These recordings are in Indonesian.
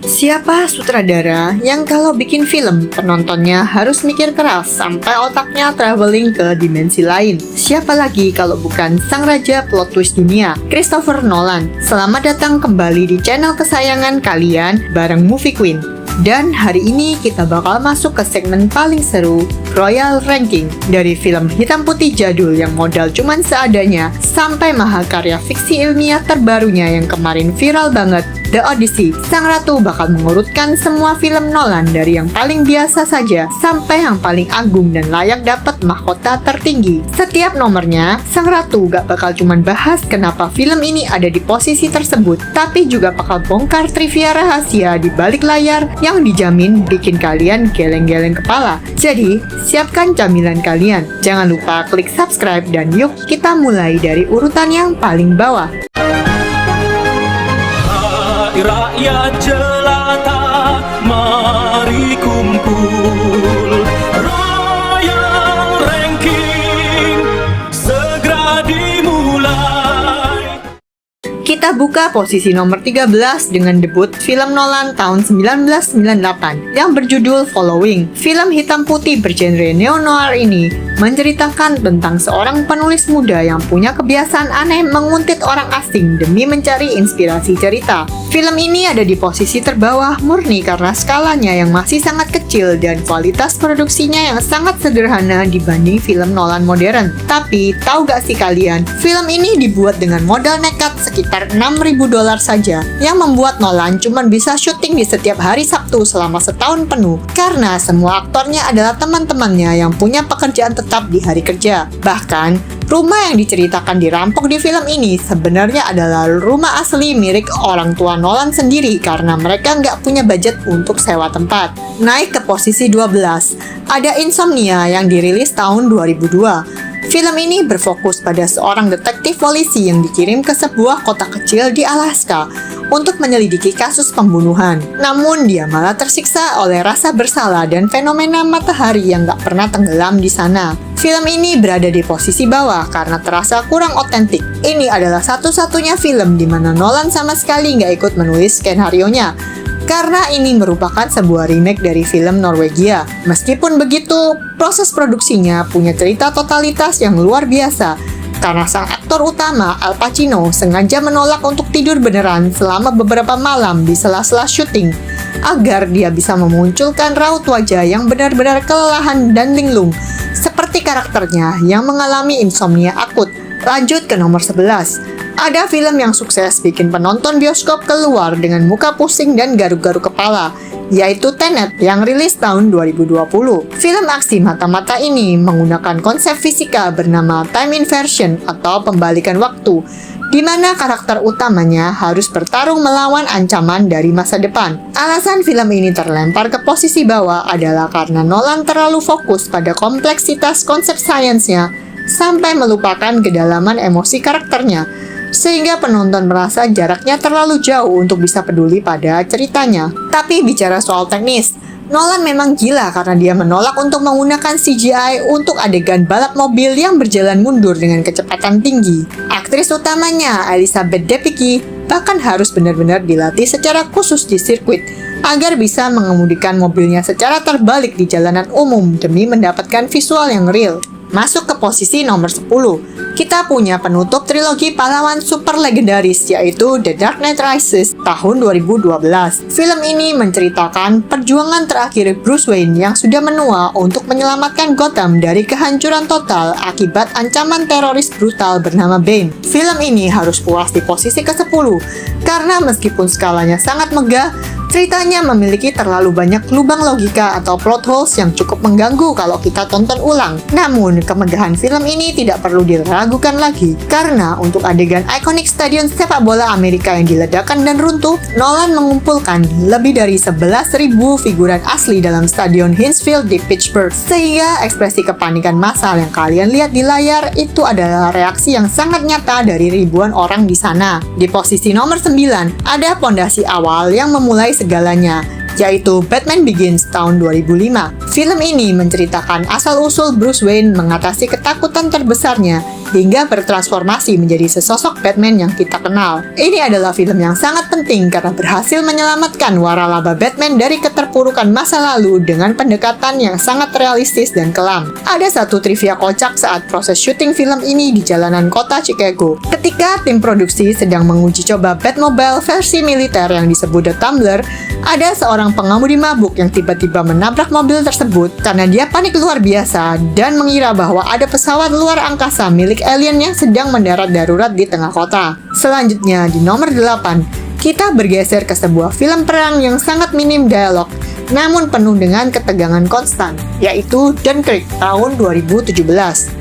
Siapa sutradara yang kalau bikin film, penontonnya harus mikir keras sampai otaknya traveling ke dimensi lain? Siapa lagi kalau bukan sang raja plot twist dunia, Christopher Nolan. Selamat datang kembali di channel kesayangan kalian bareng Movie Queen. Dan hari ini kita bakal masuk ke segmen paling seru, Royal Ranking. Dari film hitam putih jadul yang modal cuman seadanya, sampai mahakarya fiksi ilmiah terbarunya yang kemarin viral banget, The Odyssey. Sang Ratu bakal mengurutkan semua film Nolan dari yang paling biasa saja sampai yang paling agung dan layak dapat mahkota tertinggi. Setiap nomornya, Sang Ratu gak bakal cuman bahas kenapa film ini ada di posisi tersebut, tapi juga bakal bongkar trivia rahasia di balik layar yang dijamin bikin kalian geleng-geleng kepala. Jadi, siapkan camilan kalian. Jangan lupa klik subscribe dan yuk kita mulai dari urutan yang paling bawah. Rakyat jelata, mari kumpul. Royal Ranking segera dimulai. Kita buka posisi nomor 13 dengan debut film Nolan tahun 1998 yang berjudul Following. Film hitam putih bergenre neo-noir ini menceritakan tentang seorang penulis muda yang punya kebiasaan aneh menguntit orang asing demi mencari inspirasi cerita. Film ini ada di posisi terbawah murni karena skalanya yang masih sangat kecil dan kualitas produksinya yang sangat sederhana dibanding film Nolan modern. Tapi, tahu gak sih kalian, film ini dibuat dengan modal nekat sekitar $6.000 saja, yang membuat Nolan cuma bisa syuting di setiap hari Sabtu selama setahun penuh, karena semua aktornya adalah teman-temannya yang punya pekerjaan tetap di hari kerja. Bahkan, rumah yang diceritakan dirampok di film ini sebenarnya adalah rumah asli milik orang tua Nolan sendiri karena mereka nggak punya budget untuk sewa tempat. Naik ke posisi 12, ada Insomnia yang dirilis tahun 2002. Film ini berfokus pada seorang detektif polisi yang dikirim ke sebuah kota kecil di Alaska untuk menyelidiki kasus pembunuhan. Namun dia malah tersiksa oleh rasa bersalah dan fenomena matahari yang gak pernah tenggelam di sana. Film ini berada di posisi bawah karena terasa kurang otentik. Ini adalah satu-satunya film di mana Nolan sama sekali gak ikut menulis skenario-nya, karena ini merupakan sebuah remake dari film Norwegia. Meskipun begitu, proses produksinya punya cerita totalitas yang luar biasa, karena sang aktor utama, Al Pacino, sengaja menolak untuk tidur beneran selama beberapa malam di sela-sela syuting, agar dia bisa memunculkan raut wajah yang benar-benar kelelahan dan linglung, seperti karakternya yang mengalami insomnia akut. Lanjut ke nomor 11. Ada film yang sukses bikin penonton bioskop keluar dengan muka pusing dan garuk-garuk kepala, yaitu Tenet yang rilis tahun 2020. Film aksi mata-mata ini menggunakan konsep fisika bernama time inversion atau pembalikan waktu, di mana karakter utamanya harus bertarung melawan ancaman dari masa depan. Alasan film ini terlempar ke posisi bawah adalah karena Nolan terlalu fokus pada kompleksitas konsep sainsnya sampai melupakan kedalaman emosi karakternya, sehingga penonton merasa jaraknya terlalu jauh untuk bisa peduli pada ceritanya. Tapi bicara soal teknis, Nolan memang gila karena dia menolak untuk menggunakan CGI untuk adegan balap mobil yang berjalan mundur dengan kecepatan tinggi. Aktris utamanya, Elizabeth Debicki, bahkan harus benar-benar dilatih secara khusus di sirkuit agar bisa mengemudikan mobilnya secara terbalik di jalanan umum demi mendapatkan visual yang real. Masuk ke posisi nomor 10, kita punya penutup trilogi pahlawan super legendaris yaitu The Dark Knight Rises tahun 2012. Film ini menceritakan perjuangan terakhir Bruce Wayne yang sudah menua untuk menyelamatkan Gotham dari kehancuran total akibat ancaman teroris brutal bernama Bane. Film ini harus puas di posisi ke-10 karena meskipun skalanya sangat megah, ceritanya memiliki terlalu banyak lubang logika atau plot holes yang cukup mengganggu kalau kita tonton ulang. Namun, kemegahan film ini tidak perlu diragukan lagi, karena untuk adegan ikonik stadion sepak bola Amerika yang diledakkan dan runtuh, Nolan mengumpulkan lebih dari 11.000 figuran asli dalam stadion Heinz Field di Pittsburgh, sehingga ekspresi kepanikan massal yang kalian lihat di layar itu adalah reaksi yang sangat nyata dari ribuan orang di sana. Di posisi nomor 9, ada pondasi awal yang memulai segalanya, yaitu Batman Begins tahun 2005. Film ini menceritakan asal-usul Bruce Wayne mengatasi ketakutan terbesarnya, hingga bertransformasi menjadi sesosok Batman yang kita kenal. Ini adalah film yang sangat penting karena berhasil menyelamatkan waralaba Batman dari keterpurukan masa lalu dengan pendekatan yang sangat realistis dan kelam. Ada satu trivia kocak saat proses syuting film ini di jalanan kota Chicago. Ketika tim produksi sedang menguji coba Batmobile versi militer yang disebut The Tumbler, ada seorang pengemudi mabuk yang tiba-tiba menabrak mobil tersebut karena dia panik luar biasa dan mengira bahwa ada pesawat luar angkasa milik alien yang sedang mendarat darurat di tengah kota. Selanjutnya, di nomor 8, kita bergeser ke sebuah film perang yang sangat minim dialog, namun penuh dengan ketegangan konstan, yaitu Dunkirk tahun 2017.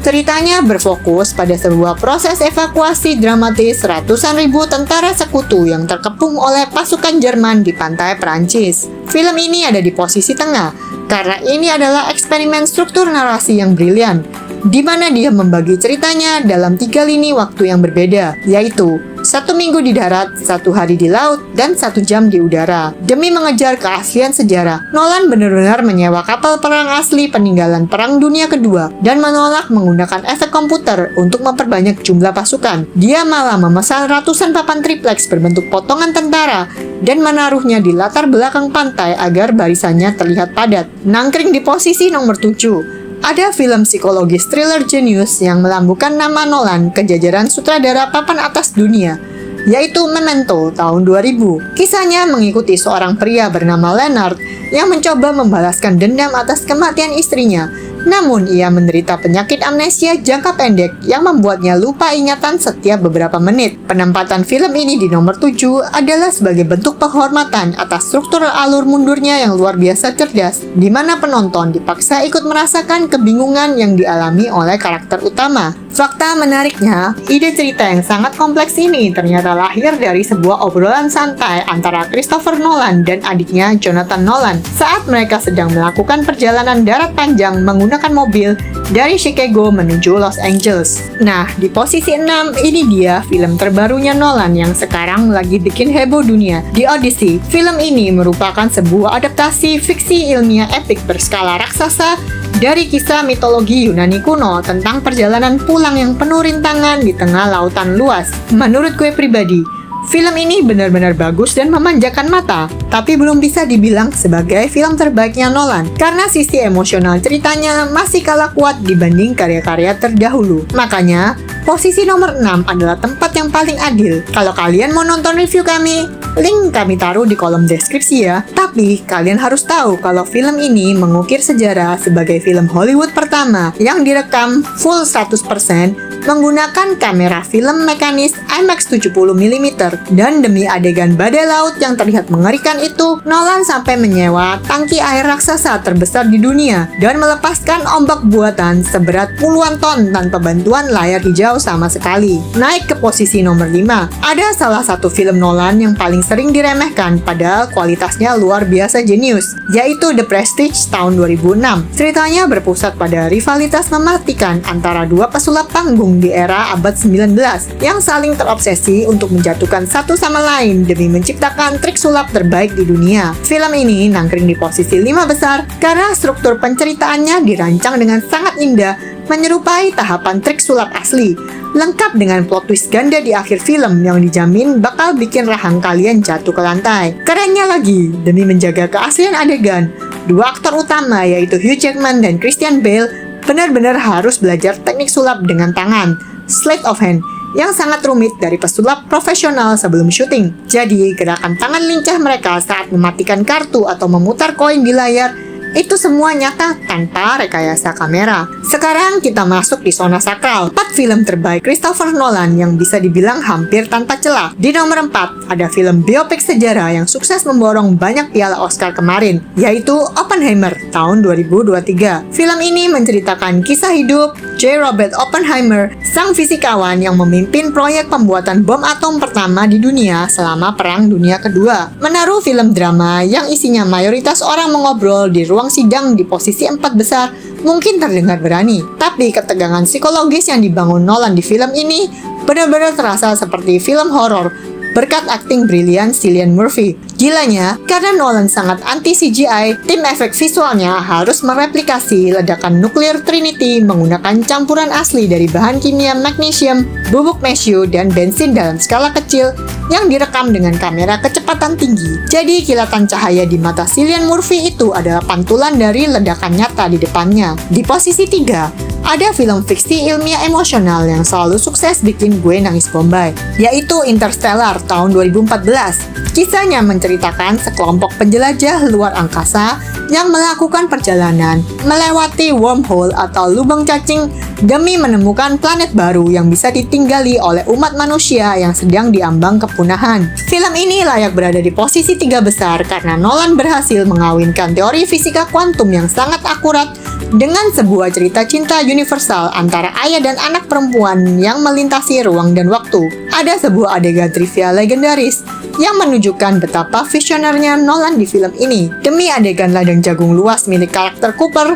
Ceritanya berfokus pada sebuah proses evakuasi dramatis ratusan ribu tentara sekutu yang terkepung oleh pasukan Jerman di pantai Perancis. Film ini ada di posisi tengah, karena ini adalah eksperimen struktur narasi yang brilian, di mana dia membagi ceritanya dalam 3 lini waktu yang berbeda, yaitu 1 minggu di darat, 1 hari di laut, dan 1 jam di udara. Demi mengejar keaslian sejarah, Nolan benar-benar menyewa kapal perang asli peninggalan Perang Dunia Kedua dan menolak menggunakan efek komputer untuk memperbanyak jumlah pasukan. Dia malah memesan ratusan papan triplex berbentuk potongan tentara dan menaruhnya di latar belakang pantai agar barisannya terlihat padat. Nangkring di posisi nomor 7. Ada film psikologis thriller jenius yang melambungkan nama Nolan ke jajaran sutradara papan atas dunia, yaitu Memento tahun 2000. Kisahnya mengikuti seorang pria bernama Leonard yang mencoba membalaskan dendam atas kematian istrinya. Namun, ia menderita penyakit amnesia jangka pendek yang membuatnya lupa ingatan setiap beberapa menit. Penempatan film ini di nomor 7 adalah sebagai bentuk penghormatan atas struktur alur mundurnya yang luar biasa cerdas, di mana penonton dipaksa ikut merasakan kebingungan yang dialami oleh karakter utama. Fakta menariknya, ide cerita yang sangat kompleks ini ternyata lahir dari sebuah obrolan santai antara Christopher Nolan dan adiknya Jonathan Nolan saat mereka sedang melakukan perjalanan darat panjang menggunakan mobil dari Chicago menuju Los Angeles. Nah, di posisi 6 ini dia film terbarunya Nolan yang sekarang lagi bikin heboh dunia, The Odyssey. Film ini merupakan sebuah adaptasi fiksi ilmiah epik berskala raksasa dari kisah mitologi Yunani kuno tentang perjalanan pulang yang penuh rintangan di tengah lautan luas. Menurut gue pribadi, film ini benar-benar bagus dan memanjakan mata, tapi belum bisa dibilang sebagai film terbaiknya Nolan, karena sisi emosional ceritanya masih kalah kuat dibanding karya-karya terdahulu. Makanya, posisi nomor 6 adalah tempat yang paling adil. Kalau kalian mau nonton review kami, link kami taruh di kolom deskripsi ya. Tapi, kalian harus tahu kalau film ini mengukir sejarah sebagai film Hollywood pertama yang direkam full 100% menggunakan kamera film mekanis IMAX 70mm. Dan demi adegan badai laut yang terlihat mengerikan itu, Nolan sampai menyewa tangki air raksasa terbesar di dunia dan melepaskan ombak buatan seberat puluhan ton tanpa bantuan layar hijau sama sekali. Naik ke posisi nomor 5, ada salah satu film Nolan yang paling sering diremehkan padahal kualitasnya luar biasa jenius, yaitu The Prestige tahun 2006. Ceritanya berpusat pada rivalitas mematikan antara dua pesulap panggung di era abad 19 yang saling terobsesi untuk menjatuhkan satu sama lain demi menciptakan trik sulap terbaik di dunia. Film ini nangkring di posisi 5 besar karena struktur penceritaannya dirancang dengan sangat indah, menyerupai tahapan trik sulap asli, lengkap dengan plot twist ganda di akhir film yang dijamin bakal bikin rahang kalian jatuh ke lantai. Kerennya lagi, demi menjaga keaslian adegan, dua aktor utama yaitu Hugh Jackman dan Christian Bale benar-benar harus belajar teknik sulap dengan tangan, sleight of hand, yang sangat rumit dari pesulap profesional sebelum syuting. Jadi, gerakan tangan lincah mereka saat mematikan kartu atau memutar koin di layar itu semua nyata tanpa rekayasa kamera. Sekarang kita masuk di zona sakral, 4 film terbaik Christopher Nolan yang bisa dibilang hampir tanpa celah. Di nomor 4 ada film biopik sejarah yang sukses memborong banyak piala Oscar kemarin, yaitu Oppenheimer tahun 2023. Film ini menceritakan kisah hidup J. Robert Oppenheimer, sang fisikawan yang memimpin proyek pembuatan bom atom pertama di dunia selama Perang Dunia Kedua. Menaruh film drama yang isinya mayoritas orang mengobrol di ruang sidang di posisi 4 besar mungkin terdengar berani, tapi ketegangan psikologis yang dibangun Nolan di film ini benar-benar terasa seperti film horor, berkat akting brilian Cillian Murphy. Gilanya, karena Nolan sangat anti CGI, tim efek visualnya harus mereplikasi ledakan nuklir Trinity menggunakan campuran asli dari bahan kimia magnesium, bubuk mesio, dan bensin dalam skala kecil yang direkam dengan kamera kecepatan tinggi. Jadi kilatan cahaya di mata Cillian Murphy itu adalah pantulan dari ledakan nyata di depannya. Di posisi 3, ada film fiksi ilmiah emosional yang selalu sukses bikin gue nangis bombay, yaitu Interstellar tahun 2014. Kisahnya menceritakan sekelompok penjelajah luar angkasa yang melakukan perjalanan melewati wormhole atau lubang cacing demi menemukan planet baru yang bisa ditinggali oleh umat manusia yang sedang diambang kepunahan. Film ini layak berada di posisi 3 besar karena Nolan berhasil mengawinkan teori fisika kuantum yang sangat akurat dengan sebuah cerita cinta universal antara ayah dan anak perempuan yang melintasi ruang dan waktu. Ada sebuah adegan trivia legendaris yang menunjukkan betapa visionernya Nolan di film ini. Demi adegan ladang jagung luas milik karakter Cooper,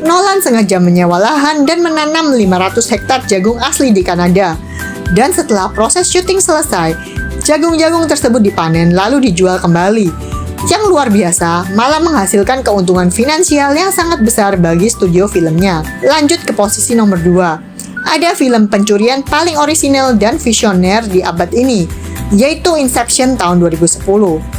Nolan sengaja menyewa lahan dan menanam 500 hektar jagung asli di Kanada. Dan setelah proses syuting selesai, jagung-jagung tersebut dipanen lalu dijual kembali. Yang luar biasa, malah menghasilkan keuntungan finansial yang sangat besar bagi studio filmnya. Lanjut ke posisi nomor 2. Ada film pencurian paling orisinal dan visioner di abad ini, yaitu Inception tahun 2010.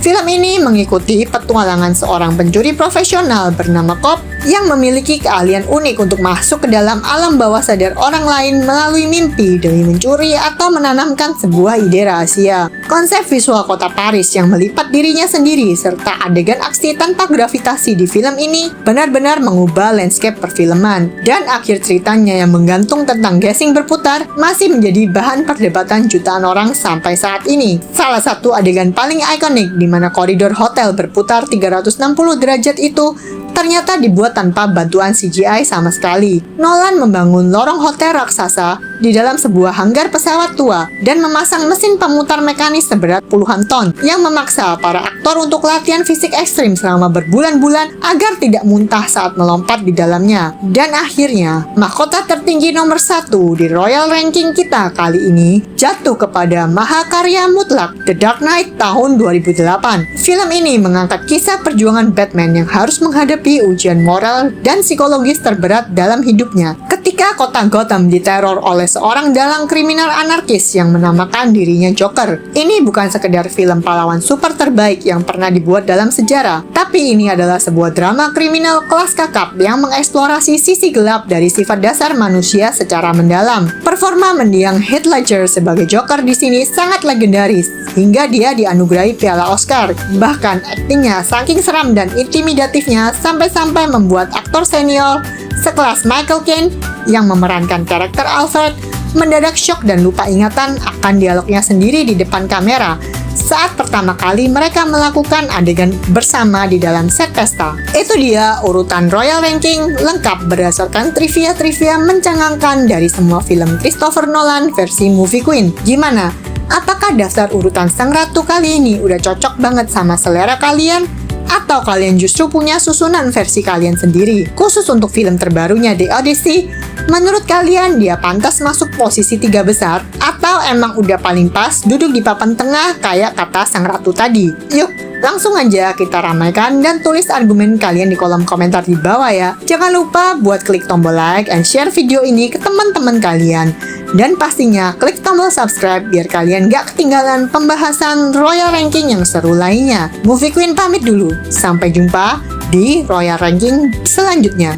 Film ini mengikuti petualangan seorang pencuri profesional bernama Cobb yang memiliki keahlian unik untuk masuk ke dalam alam bawah sadar orang lain melalui mimpi demi mencuri atau menanamkan sebuah ide rahasia. Konsep visual kota Paris yang melipat dirinya sendiri serta adegan aksi tanpa gravitasi di film ini benar-benar mengubah landscape perfilman. Dan akhir ceritanya yang menggantung tentang gasing berputar masih menjadi bahan perdebatan jutaan orang sampai saat ini. Salah satu adegan paling ikonik di mana koridor hotel berputar 360 derajat itu ternyata dibuat tanpa bantuan CGI sama sekali. Nolan membangun lorong hotel raksasa di dalam sebuah hanggar pesawat tua dan memasang mesin pemutar mekanis seberat puluhan ton yang memaksa para aktor untuk latihan fisik ekstrim selama berbulan-bulan agar tidak muntah saat melompat di dalamnya. Dan akhirnya, mahkota tertinggi nomor 1 di Royal Ranking kita kali ini jatuh kepada mahakarya mutlak The Dark Knight tahun 2008. Film ini mengangkat kisah perjuangan Batman yang harus menghadapi ujian moral dan psikologis terberat dalam hidupnya ketika kota Gotham diteror oleh seorang dalang kriminal anarkis yang menamakan dirinya Joker. Ini bukan sekedar film pahlawan super terbaik yang pernah dibuat dalam sejarah, tapi ini adalah sebuah drama kriminal kelas kakap yang mengeksplorasi sisi gelap dari sifat dasar manusia secara mendalam. Performa mendiang Heath Ledger sebagai Joker di sini sangat legendaris hingga dia dianugerahi piala Oscar. Bahkan aktingnya saking seram dan intimidatifnya sampai membuat aktor senior sekelas Michael Caine yang memerankan karakter Alfred mendadak syok dan lupa ingatan akan dialognya sendiri di depan kamera saat pertama kali mereka melakukan adegan bersama di dalam set pesta. Itu dia urutan Royal Ranking lengkap berdasarkan trivia-trivia mencengangkan dari semua film Christopher Nolan versi Movie Queen. Gimana? Apakah daftar urutan Sang Ratu kali ini udah cocok banget sama selera kalian? Atau kalian justru punya susunan versi kalian sendiri? Khusus untuk film terbarunya The Odyssey, menurut kalian dia pantas masuk posisi 3 besar? Atau emang udah paling pas duduk di papan tengah kayak kata Sang Ratu tadi? Yuk, langsung aja kita ramaikan dan tulis argumen kalian di kolom komentar di bawah ya. Jangan lupa buat klik tombol like and share video ini ke teman-teman kalian. Dan pastinya klik tombol subscribe biar kalian gak ketinggalan pembahasan Royal Ranking yang seru lainnya. Movie Queen pamit dulu. Sampai jumpa di Royal Ranking selanjutnya.